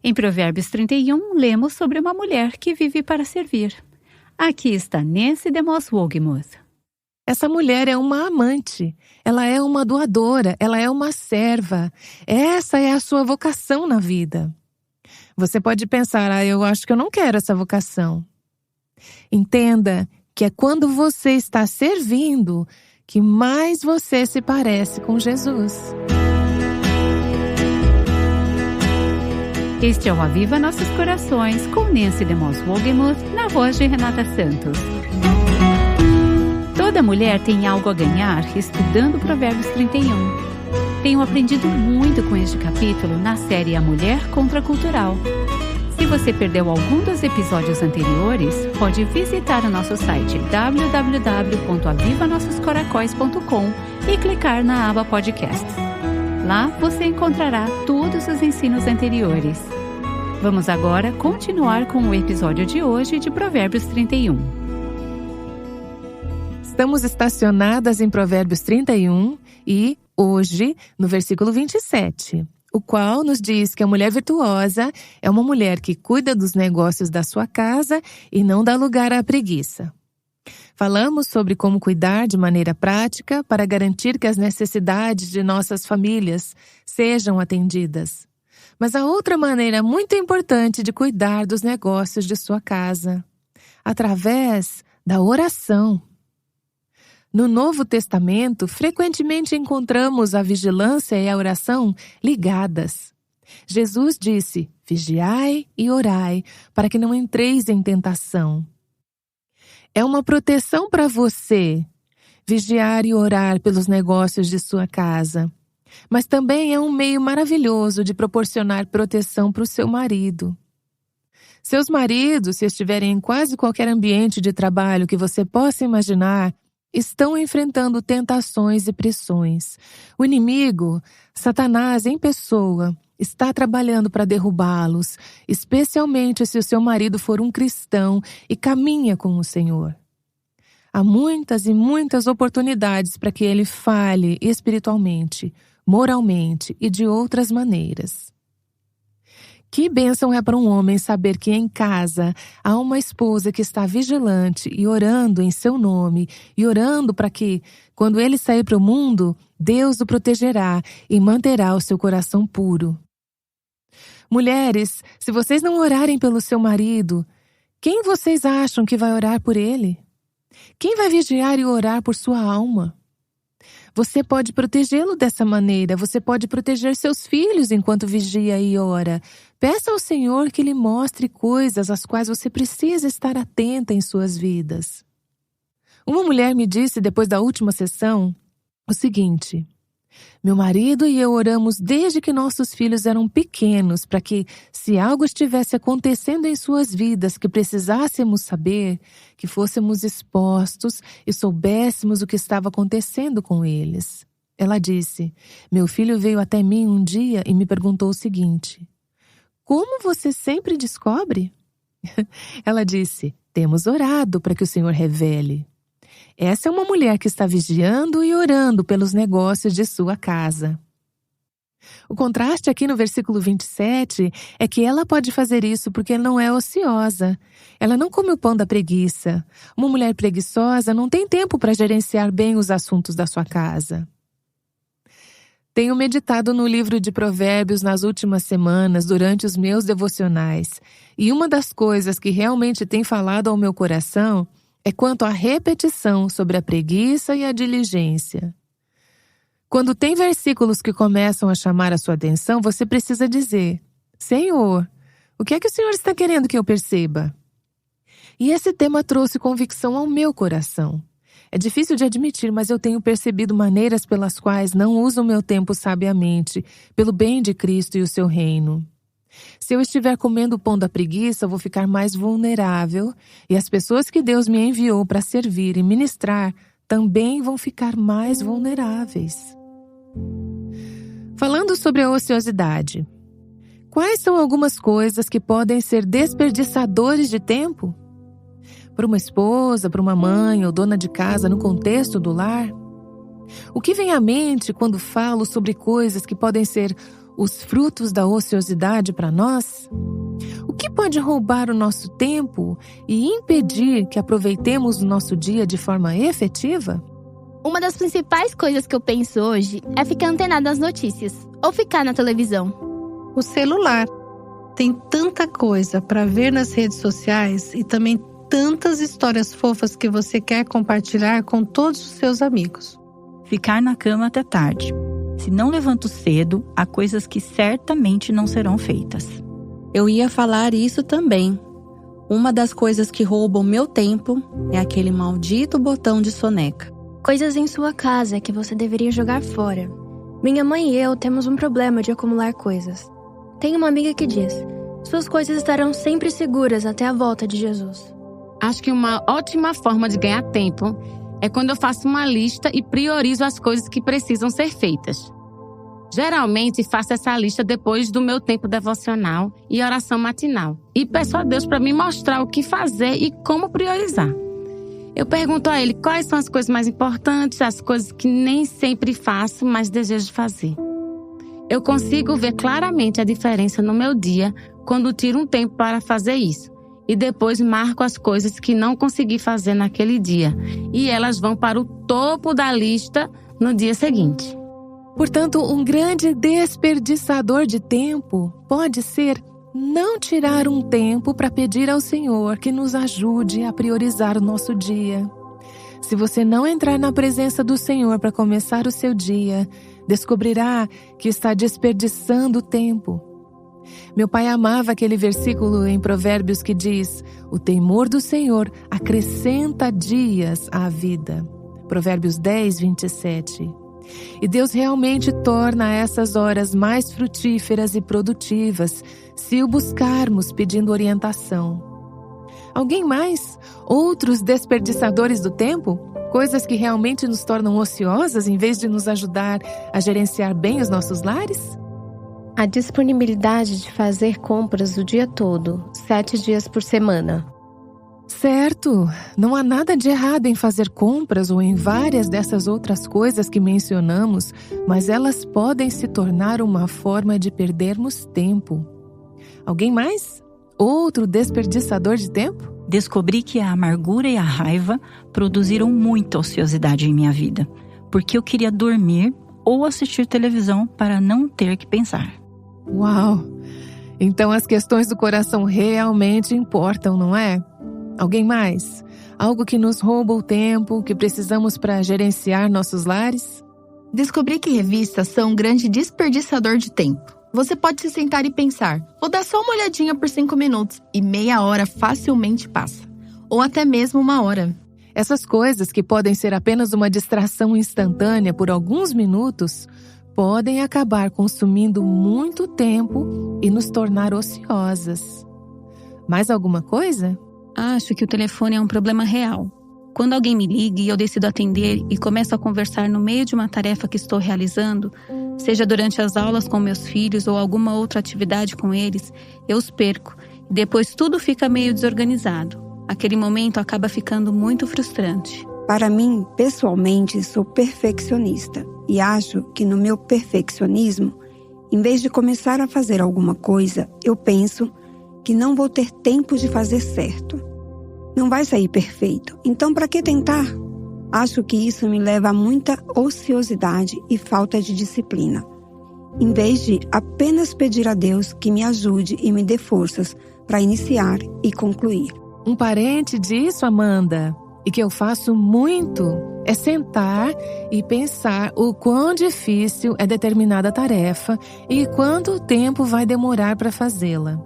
Em Provérbios 31, lemos sobre uma mulher que vive para servir. Aqui está Nancy DeMoss Wolgemuth. Essa mulher é uma amante, ela é uma doadora, ela é uma serva. Essa é a sua vocação na vida. Você pode pensar, eu acho que eu não quero essa vocação. Entenda que é quando você está servindo que mais você se parece com Jesus. Este é o Aviva Nossos Corações, com Nancy DeMoss Wolgemuth, na voz de Renata Santos. Toda mulher tem algo a ganhar estudando Provérbios 31. Tenho aprendido muito com este capítulo na série A Mulher Contracultural. Se você perdeu algum dos episódios anteriores, pode visitar o nosso site www.avivanossoscoracóis.com e clicar na aba Podcasts. Lá você encontrará todos os ensinos anteriores. Vamos agora continuar com o episódio de hoje de Provérbios 31. Estamos estacionadas em Provérbios 31 e, hoje, no versículo 27, o qual nos diz que a mulher virtuosa é uma mulher que cuida dos negócios da sua casa e não dá lugar à preguiça. Falamos sobre como cuidar de maneira prática para garantir que as necessidades de nossas famílias sejam atendidas. Mas há outra maneira muito importante de cuidar dos negócios de sua casa, através da oração. No Novo Testamento, frequentemente encontramos a vigilância e a oração ligadas. Jesus disse, vigiai e orai, para que não entreis em tentação. É uma proteção para você, vigiar e orar pelos negócios de sua casa. Mas também é um meio maravilhoso de proporcionar proteção para o seu marido. Seus maridos, se estiverem em quase qualquer ambiente de trabalho que você possa imaginar, estão enfrentando tentações e pressões. O inimigo, Satanás em pessoa, está trabalhando para derrubá-los, especialmente se o seu marido for um cristão e caminha com o Senhor. Há muitas e muitas oportunidades para que ele falhe espiritualmente, moralmente e de outras maneiras. Que bênção é para um homem saber que em casa há uma esposa que está vigilante e orando em seu nome e orando para que, quando ele sair para o mundo, Deus o protegerá e manterá o seu coração puro. Mulheres, se vocês não orarem pelo seu marido, quem vocês acham que vai orar por ele? Quem vai vigiar e orar por sua alma? Você pode protegê-lo dessa maneira, você pode proteger seus filhos enquanto vigia e ora. Peça ao Senhor que lhe mostre coisas às quais você precisa estar atenta em suas vidas. Uma mulher me disse depois da última sessão o seguinte: meu marido e eu oramos desde que nossos filhos eram pequenos para que, se algo estivesse acontecendo em suas vidas que precisássemos saber, que fôssemos expostos e soubéssemos o que estava acontecendo com eles. Ela disse, meu filho veio até mim um dia e me perguntou o seguinte: como você sempre descobre? Ela disse, temos orado para que o Senhor revele. Essa é uma mulher que está vigiando e orando pelos negócios de sua casa. O contraste aqui no versículo 27 é que ela pode fazer isso porque não é ociosa. Ela não come o pão da preguiça. Uma mulher preguiçosa não tem tempo para gerenciar bem os assuntos da sua casa. Tenho meditado no livro de Provérbios nas últimas semanas durante os meus devocionais. E uma das coisas que realmente tem falado ao meu coração é quanto à repetição sobre a preguiça e a diligência. Quando tem versículos que começam a chamar a sua atenção, você precisa dizer, Senhor, o que é que o Senhor está querendo que eu perceba? E esse tema trouxe convicção ao meu coração. É difícil de admitir, mas eu tenho percebido maneiras pelas quais não uso o meu tempo sabiamente, pelo bem de Cristo e o seu reino. Se eu estiver comendo o pão da preguiça, eu vou ficar mais vulnerável e as pessoas que Deus me enviou para servir e ministrar também vão ficar mais vulneráveis. Falando sobre a ociosidade, quais são algumas coisas que podem ser desperdiçadores de tempo? Para uma esposa, para uma mãe ou dona de casa no contexto do lar? O que vem à mente quando falo sobre coisas que podem ser os frutos da ociosidade para nós? O que pode roubar o nosso tempo e impedir que aproveitemos o nosso dia de forma efetiva? Uma das principais coisas que eu penso hoje é ficar antenado nas notícias ou ficar na televisão. O celular. Tem tanta coisa para ver nas redes sociais e também tantas histórias fofas que você quer compartilhar com todos os seus amigos. Ficar na cama até tarde. Se não levanto cedo, há coisas que certamente não serão feitas. Eu ia falar isso também. Uma das coisas que roubam meu tempo é aquele maldito botão de soneca. Coisas em sua casa que você deveria jogar fora. Minha mãe e eu temos um problema de acumular coisas. Tem uma amiga que diz: suas coisas estarão sempre seguras até a volta de Jesus. Acho que uma ótima forma de ganhar tempo é quando eu faço uma lista e priorizo as coisas que precisam ser feitas. Geralmente faço essa lista depois do meu tempo devocional e oração matinal. E peço a Deus para me mostrar o que fazer e como priorizar. Eu pergunto a Ele quais são as coisas mais importantes, as coisas que nem sempre faço, mas desejo fazer. Eu consigo ver claramente a diferença no meu dia quando tiro um tempo para fazer isso. E depois marco as coisas que não consegui fazer naquele dia. E elas vão para o topo da lista no dia seguinte. Portanto, um grande desperdiçador de tempo pode ser não tirar um tempo para pedir ao Senhor que nos ajude a priorizar o nosso dia. Se você não entrar na presença do Senhor para começar o seu dia, descobrirá que está desperdiçando tempo. Meu pai amava aquele versículo em Provérbios que diz: o temor do Senhor acrescenta dias à vida. Provérbios 10, 27. E Deus realmente torna essas horas mais frutíferas e produtivas se o buscarmos pedindo orientação. Alguém mais? Outros desperdiçadores do tempo? Coisas que realmente nos tornam ociosas em vez de nos ajudar a gerenciar bem os nossos lares? A disponibilidade de fazer compras o dia todo, 7 dias por semana. Certo, não há nada de errado em fazer compras ou em várias dessas outras coisas que mencionamos, mas elas podem se tornar uma forma de perdermos tempo. Alguém mais? Outro desperdiçador de tempo? Descobri que a amargura e a raiva produziram muita ociosidade em minha vida, porque eu queria dormir ou assistir televisão para não ter que pensar. Uau! Então as questões do coração realmente importam, não é? Alguém mais? Algo que nos rouba o tempo, que precisamos para gerenciar nossos lares? Descobri que revistas são um grande desperdiçador de tempo. Você pode se sentar e pensar: vou dar só uma olhadinha por 5 minutos, e meia hora facilmente passa. Ou até mesmo 1 hora. Essas coisas que podem ser apenas uma distração instantânea por alguns minutos, podem acabar consumindo muito tempo e nos tornar ociosas. Mais alguma coisa? Acho que o telefone é um problema real. Quando alguém me liga e eu decido atender e começo a conversar no meio de uma tarefa que estou realizando, seja durante as aulas com meus filhos ou alguma outra atividade com eles, eu os perco e depois tudo fica meio desorganizado. Aquele momento acaba ficando muito frustrante. Para mim, pessoalmente, sou perfeccionista e acho que no meu perfeccionismo, em vez de começar a fazer alguma coisa, eu penso que não vou ter tempo de fazer certo. Não vai sair perfeito, então para que tentar? Acho que isso me leva a muita ociosidade e falta de disciplina, em vez de apenas pedir a Deus que me ajude e me dê forças para iniciar e concluir. Um parente disso, Amanda, e que eu faço muito, é sentar e pensar o quão difícil é determinada tarefa e quanto tempo vai demorar para fazê-la.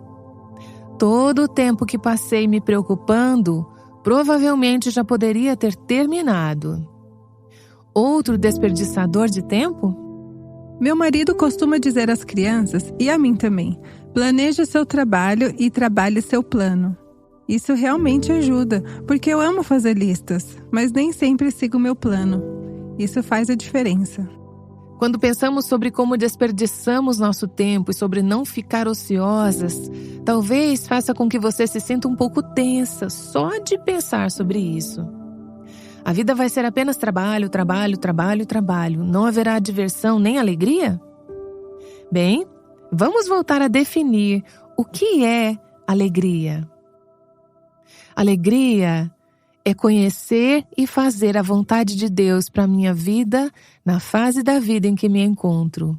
Todo o tempo que passei me preocupando, provavelmente já poderia ter terminado. Outro desperdiçador de tempo? Meu marido costuma dizer às crianças, e a mim também, planeje seu trabalho e trabalhe seu plano. Isso realmente ajuda, porque eu amo fazer listas, mas nem sempre sigo meu plano. Isso faz a diferença. Quando pensamos sobre como desperdiçamos nosso tempo e sobre não ficar ociosas, talvez faça com que você se sinta um pouco tensa só de pensar sobre isso. A vida vai ser apenas trabalho, trabalho, trabalho, trabalho. Não haverá diversão nem alegria? Bem, Vamos voltar a definir o que é alegria. Alegria é conhecer e fazer a vontade de Deus para a minha vida na fase da vida em que me encontro.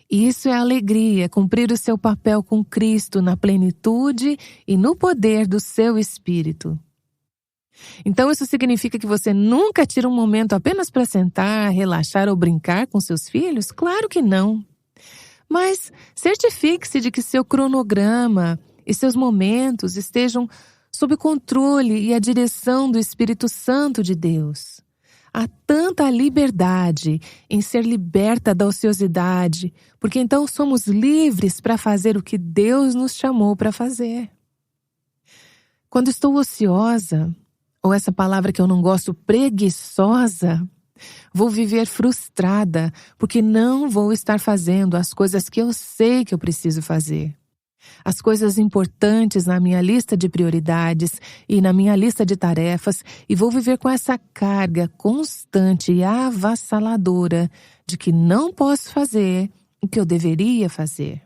Isso é alegria, cumprir o seu papel com Cristo na plenitude e no poder do seu Espírito. Então isso significa que você nunca tira um momento apenas para sentar, relaxar ou brincar com seus filhos? Claro que não. Mas certifique-se de que seu cronograma e seus momentos estejam sob o controle e a direção do Espírito Santo de Deus. Há tanta liberdade em ser liberta da ociosidade, porque então somos livres para fazer o que Deus nos chamou para fazer. Quando estou ociosa, ou essa palavra que eu não gosto, preguiçosa, vou viver frustrada, porque não vou estar fazendo as coisas que eu sei que eu preciso fazer. As coisas importantes na minha lista de prioridades e na minha lista de tarefas, e vou viver com essa carga constante e avassaladora de que não posso fazer o que eu deveria fazer.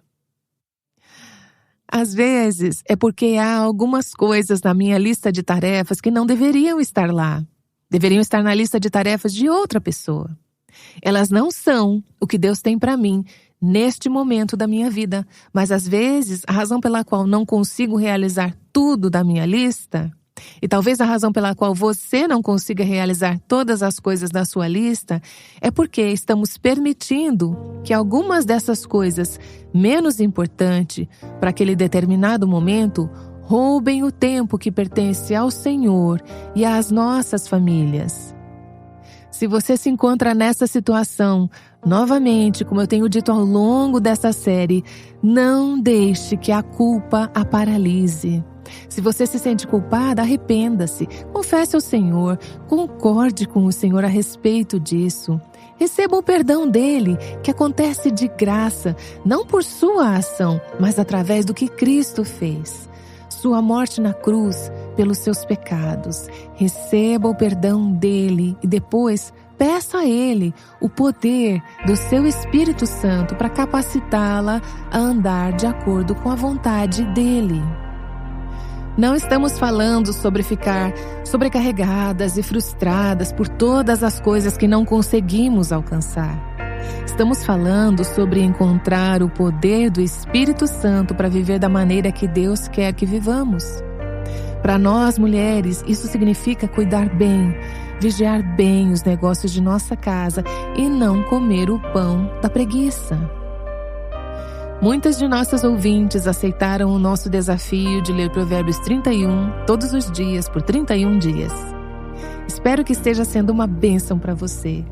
Às vezes é porque há algumas coisas na minha lista de tarefas que não deveriam estar lá. Deveriam estar na lista de tarefas de outra pessoa. Elas não são o que Deus tem para mim neste momento da minha vida, mas às vezes a razão pela qual não consigo realizar tudo da minha lista, e talvez a razão pela qual você não consiga realizar todas as coisas da sua lista, é porque estamos permitindo que algumas dessas coisas menos importantes para aquele determinado momento roubem o tempo que pertence ao Senhor e às nossas famílias. Se você se encontra nessa situação, novamente, como eu tenho dito ao longo dessa série, não deixe que a culpa a paralise. Se você se sente culpada, arrependa-se, confesse ao Senhor, concorde com o Senhor a respeito disso. Receba o perdão dele, que acontece de graça, não por sua ação, mas através do que Cristo fez. Sua morte na cruz pelos seus pecados. Receba o perdão dele e depois peça a ele o poder do seu Espírito Santo para capacitá-la a andar de acordo com a vontade dele. Não estamos falando sobre ficar sobrecarregadas e frustradas por todas as coisas que não conseguimos alcançar. Estamos falando sobre encontrar o poder do Espírito Santo para viver da maneira que Deus quer que vivamos. Para nós, mulheres, isso significa cuidar bem, vigiar bem os negócios de nossa casa e não comer o pão da preguiça. Muitas de nossas ouvintes aceitaram o nosso desafio de ler Provérbios 31 todos os dias por 31 dias. Espero que esteja sendo uma bênção para você.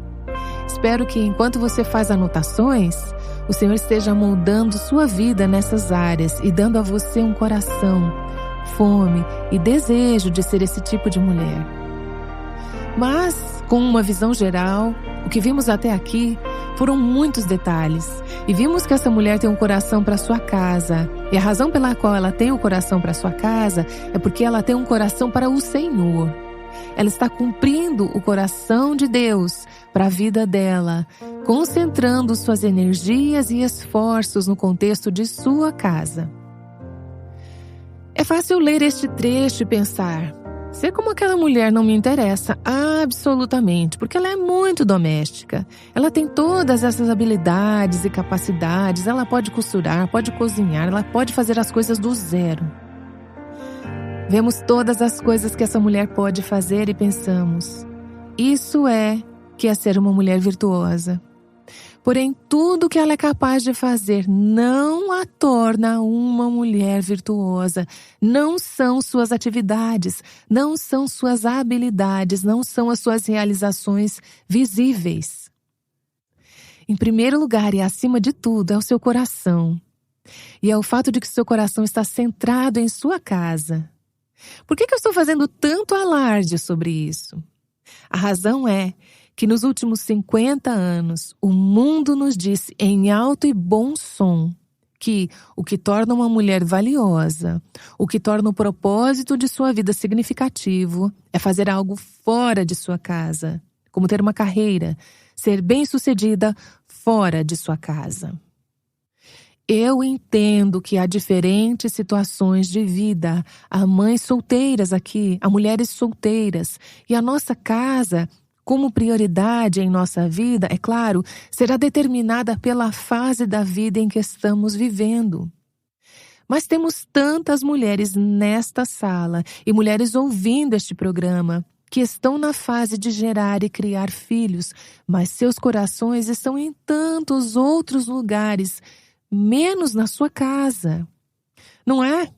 Espero que enquanto você faz anotações, o Senhor esteja moldando sua vida nessas áreas e dando a você um coração, fome e desejo de ser esse tipo de mulher. Mas, com uma visão geral, o que vimos até aqui foram muitos detalhes. E vimos que essa mulher tem um coração para sua casa. E a razão pela qual ela tem um coração para sua casa é porque ela tem um coração para o Senhor. Ela está cumprindo o coração de Deus para a vida dela, concentrando suas energias e esforços no contexto de sua casa. É fácil ler este trecho e pensar: ser como aquela mulher não me interessa absolutamente, porque ela é muito doméstica. Ela tem todas essas habilidades e capacidades, ela pode costurar, pode cozinhar, ela pode fazer as coisas do zero. Vemos todas as coisas que essa mulher pode fazer e pensamos: isso é que é ser uma mulher virtuosa. Porém, tudo que ela é capaz de fazer não a torna uma mulher virtuosa. Não são suas atividades, não são suas habilidades, não são as suas realizações visíveis. Em primeiro lugar e acima de tudo é o seu coração. E é o fato de que seu coração está centrado em sua casa. Por que eu estou fazendo tanto alarde sobre isso? A razão é que nos últimos 50 anos, o mundo nos disse em alto e bom som que o que torna uma mulher valiosa, o que torna o propósito de sua vida significativo, é fazer algo fora de sua casa, como ter uma carreira, ser bem-sucedida fora de sua casa. Eu entendo que há diferentes situações de vida. Há mães solteiras aqui, há mulheres solteiras. E a nossa casa, como prioridade em nossa vida, é claro, será determinada pela fase da vida em que estamos vivendo. Mas temos tantas mulheres nesta sala e mulheres ouvindo este programa que estão na fase de gerar e criar filhos, mas seus corações estão em tantos outros lugares, menos na sua casa. Não é?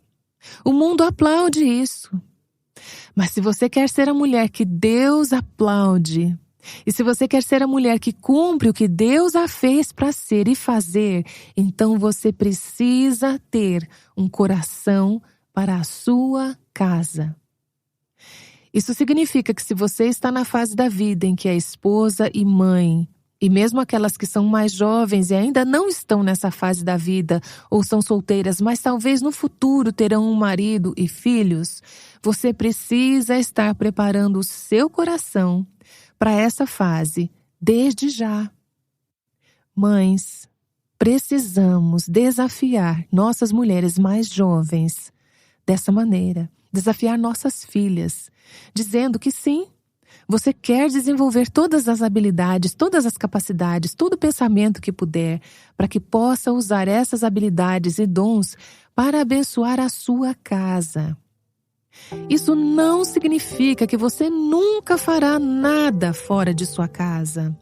O mundo aplaude isso. Mas se você quer ser a mulher que Deus aplaude, e se você quer ser a mulher que cumpre o que Deus a fez para ser e fazer, então você precisa ter um coração para a sua casa. Isso significa que se você está na fase da vida em que é esposa e mãe, e mesmo aquelas que são mais jovens e ainda não estão nessa fase da vida, ou são solteiras, mas talvez no futuro terão um marido e filhos, você precisa estar preparando o seu coração para essa fase, desde já. Mães, precisamos desafiar nossas mulheres mais jovens dessa maneira, desafiar nossas filhas, dizendo que sim, você quer desenvolver todas as habilidades, todas as capacidades, todo o pensamento que puder, para que possa usar essas habilidades e dons para abençoar a sua casa. Isso não significa que você nunca fará nada fora de sua casa.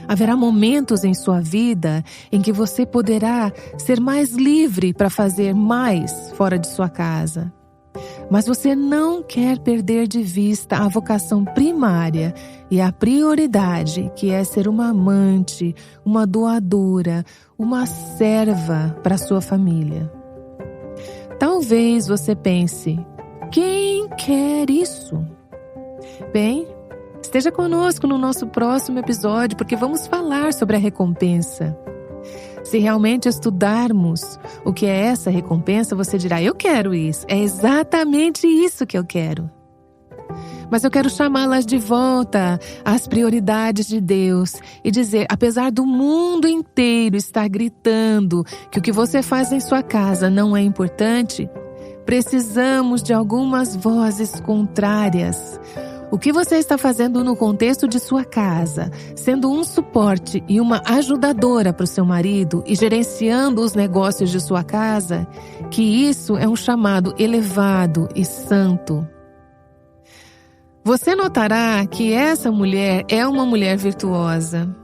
Haverá momentos em sua vida em que você poderá ser mais livre para fazer mais fora de sua casa. Mas você não quer perder de vista a vocação primária e a prioridade, que é ser uma amante, uma doadora, uma serva para sua família. Talvez você pense: quem quer isso? Bem, esteja conosco no nosso próximo episódio, porque vamos falar sobre a recompensa. Se realmente estudarmos o que é essa recompensa, você dirá: eu quero isso, é exatamente isso que eu quero. Mas eu quero chamá-las de volta às prioridades de Deus e dizer, apesar do mundo inteiro estar gritando que o que você faz em sua casa não é importante, precisamos de algumas vozes contrárias. O que você está fazendo no contexto de sua casa, sendo um suporte e uma ajudadora para o seu marido e gerenciando os negócios de sua casa, que isso é um chamado elevado e santo. Você notará que essa mulher é uma mulher virtuosa.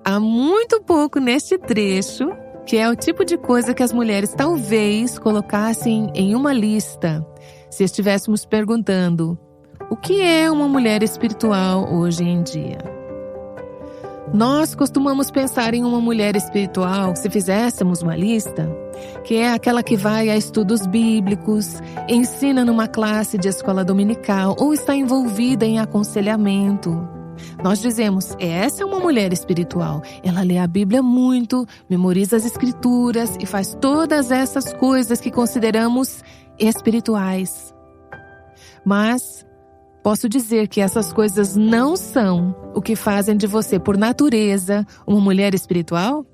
Há muito pouco neste trecho, que é o tipo de coisa que as mulheres talvez colocassem em uma lista, se estivéssemos perguntando: o que é uma mulher espiritual hoje em dia? Nós costumamos pensar em uma mulher espiritual, se fizéssemos uma lista, que é aquela que vai a estudos bíblicos, ensina numa classe de escola dominical ou está envolvida em aconselhamento. Nós dizemos, essa é uma mulher espiritual. Ela lê a Bíblia muito, memoriza as escrituras e faz todas essas coisas que consideramos espirituais. Mas posso dizer que essas coisas não são o que fazem de você, por natureza, uma mulher espiritual?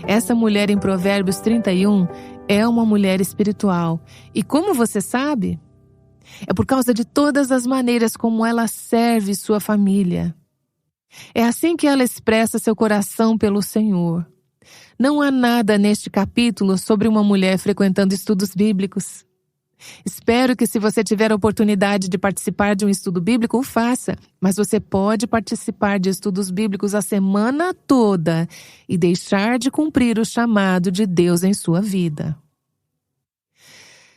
Essa mulher em Provérbios 31 é uma mulher espiritual. E como você sabe? É por causa de todas as maneiras como ela serve sua família. É assim que ela expressa seu coração pelo Senhor. Não há nada neste capítulo sobre uma mulher frequentando estudos bíblicos. Espero que, se você tiver a oportunidade de participar de um estudo bíblico, o faça. Mas você pode participar de estudos bíblicos a semana toda e deixar de cumprir o chamado de Deus em sua vida.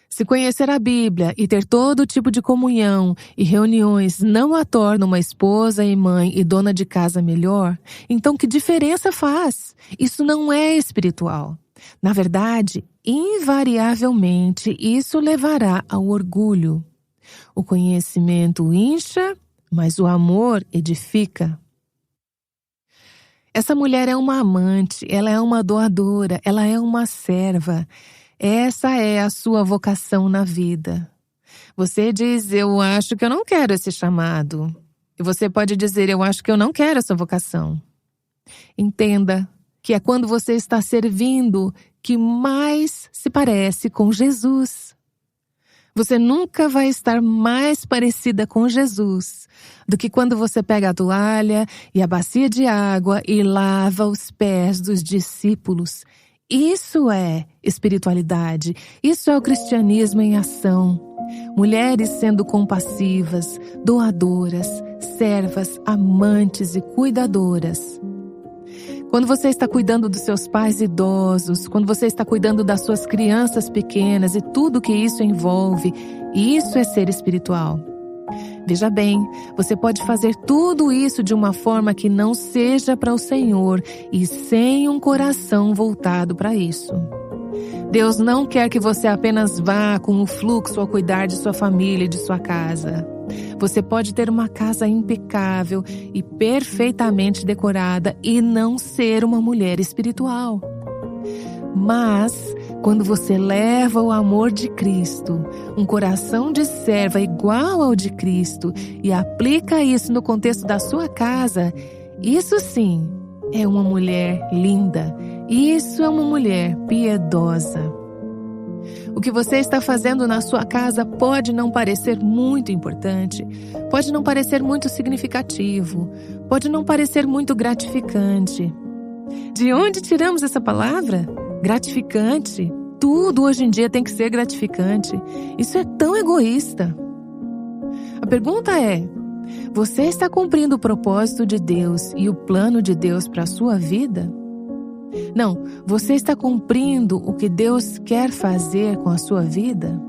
Se conhecer a Bíblia e ter todo tipo de comunhão e reuniões não a torna uma esposa e mãe e dona de casa melhor, então que diferença faz? Isso não é espiritual. Na verdade, invariavelmente, isso levará ao orgulho. O conhecimento incha, mas o amor edifica. Essa mulher é uma amante, ela é uma doadora, ela é uma serva. Essa é a sua vocação na vida. Você diz, eu acho que eu não quero esse chamado. E você pode dizer, eu acho que eu não quero essa vocação. Entenda que é quando você está servindo, que mais se parece com Jesus. Você nunca vai estar mais parecida com Jesus do que quando você pega a toalha e a bacia de água e lava os pés dos discípulos. Isso é espiritualidade, isso é o cristianismo em ação. Mulheres sendo compassivas, doadoras, servas, amantes e cuidadoras. Quando você está cuidando dos seus pais idosos, quando você está cuidando das suas crianças pequenas e tudo que isso envolve, isso é ser espiritual. Veja bem, você pode fazer tudo isso de uma forma que não seja para o Senhor e sem um coração voltado para isso. Deus não quer que você apenas vá com o fluxo ao cuidar de sua família e de sua casa. Você pode ter uma casa impecável e perfeitamente decorada e não ser uma mulher espiritual. Mas, quando você leva o amor de Cristo, um coração de serva igual ao de Cristo, e aplica isso no contexto da sua casa, isso sim é uma mulher linda. Isso é uma mulher piedosa. O que você está fazendo na sua casa pode não parecer muito importante, pode não parecer muito significativo, pode não parecer muito gratificante. De onde tiramos essa palavra? Gratificante. Tudo hoje em dia tem que ser gratificante. Isso é tão egoísta. A pergunta é: você está cumprindo o propósito de Deus e o plano de Deus para a sua vida? Não, você está cumprindo o que Deus quer fazer com a sua vida?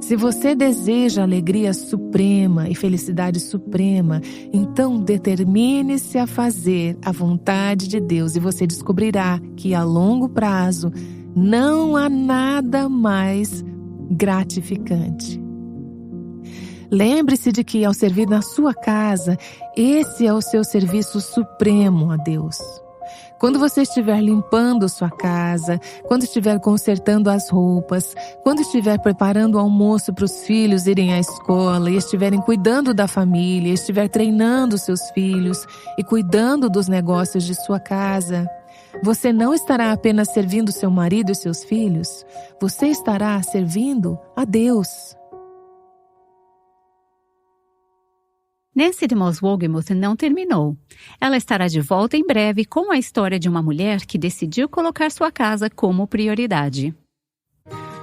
Se você deseja alegria suprema e felicidade suprema, então determine-se a fazer a vontade de Deus e você descobrirá que a longo prazo não há nada mais gratificante. Lembre-se de que ao servir na sua casa, esse é o seu serviço supremo a Deus. Quando você estiver limpando sua casa, quando estiver consertando as roupas, quando estiver preparando o almoço para os filhos irem à escola e estiverem cuidando da família, estiver treinando seus filhos e cuidando dos negócios de sua casa, você não estará apenas servindo seu marido e seus filhos, você estará servindo a Deus. Nancy DeMoss Wolgemuth não terminou. Ela estará de volta em breve com a história de uma mulher que decidiu colocar sua casa como prioridade.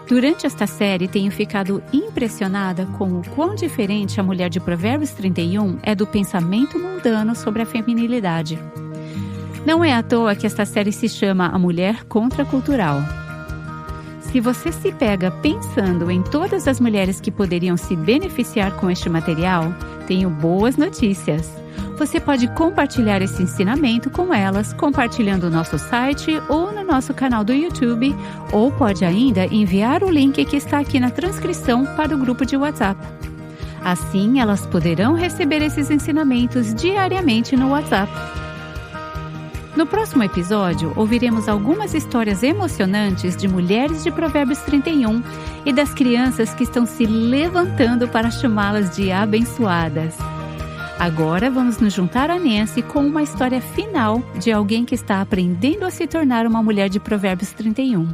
Durante esta série, tenho ficado impressionada com o quão diferente a mulher de Provérbios 31 é do pensamento mundano sobre a feminilidade. Não é à toa que esta série se chama A Mulher Contracultural. Se você se pega pensando em todas as mulheres que poderiam se beneficiar com este material, tenho boas notícias. Você pode compartilhar esse ensinamento com elas, compartilhando o nosso site ou no nosso canal do YouTube, ou pode ainda enviar o link que está aqui na transcrição para o grupo de WhatsApp. Assim, elas poderão receber esses ensinamentos diariamente no WhatsApp. No próximo episódio, ouviremos algumas histórias emocionantes de mulheres de Provérbios 31 e das crianças que estão se levantando para chamá-las de abençoadas. Agora vamos nos juntar a Nancy com uma história final de alguém que está aprendendo a se tornar uma mulher de Provérbios 31.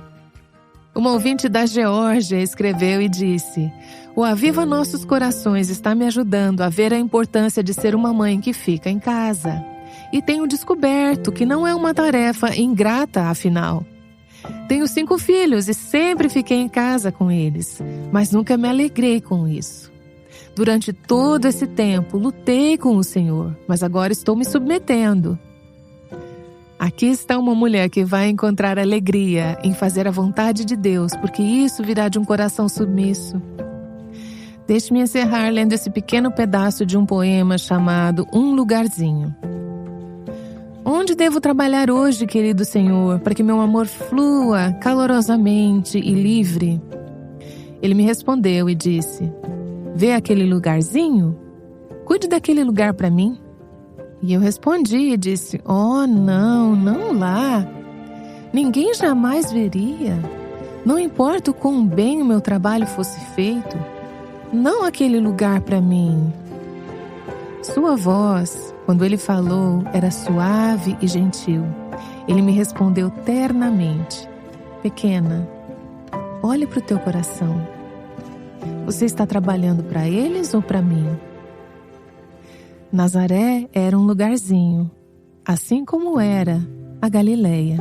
Uma ouvinte da Geórgia escreveu e disse: "O Aviva Nossos Corações está me ajudando a ver a importância de ser uma mãe que fica em casa. E tenho descoberto que não é uma tarefa ingrata, afinal. Tenho 5 filhos e sempre fiquei em casa com eles, mas nunca me alegrei com isso. Durante todo esse tempo, lutei com o Senhor, mas agora estou me submetendo." Aqui está uma mulher que vai encontrar alegria em fazer a vontade de Deus, porque isso virá de um coração submisso. Deixe-me encerrar lendo esse pequeno pedaço de um poema chamado Um Lugarzinho. Onde devo trabalhar hoje, querido Senhor, para que meu amor flua calorosamente e livre? Ele me respondeu e disse: "Vê aquele lugarzinho? Cuide daquele lugar para mim." E eu respondi e disse: "Oh, não lá. Ninguém jamais veria. Não importa o quão bem o meu trabalho fosse feito. Não aquele lugar para mim." Sua voz, quando ele falou, era suave e gentil. Ele me respondeu ternamente: pequena, olhe para o teu coração. Você está trabalhando para eles ou para mim? Nazaré era um lugarzinho, assim como era a Galileia.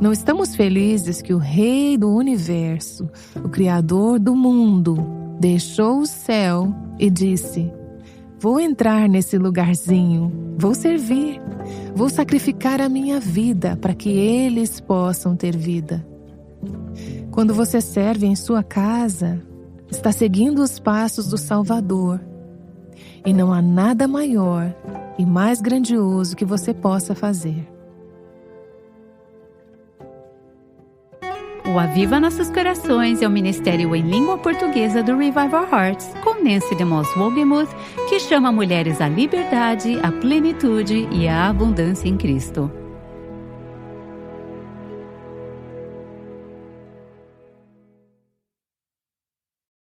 Não estamos felizes que o Rei do Universo, o Criador do mundo, deixou o céu e disse: vou entrar nesse lugarzinho, vou servir, vou sacrificar a minha vida para que eles possam ter vida. Quando você serve em sua casa, está seguindo os passos do Salvador. E não há nada maior e mais grandioso que você possa fazer. O Aviva Nossos Corações é o ministério em língua portuguesa do Revival Hearts, com Nancy DeMoss Wolgemuth, que chama mulheres à liberdade, à plenitude e à abundância em Cristo.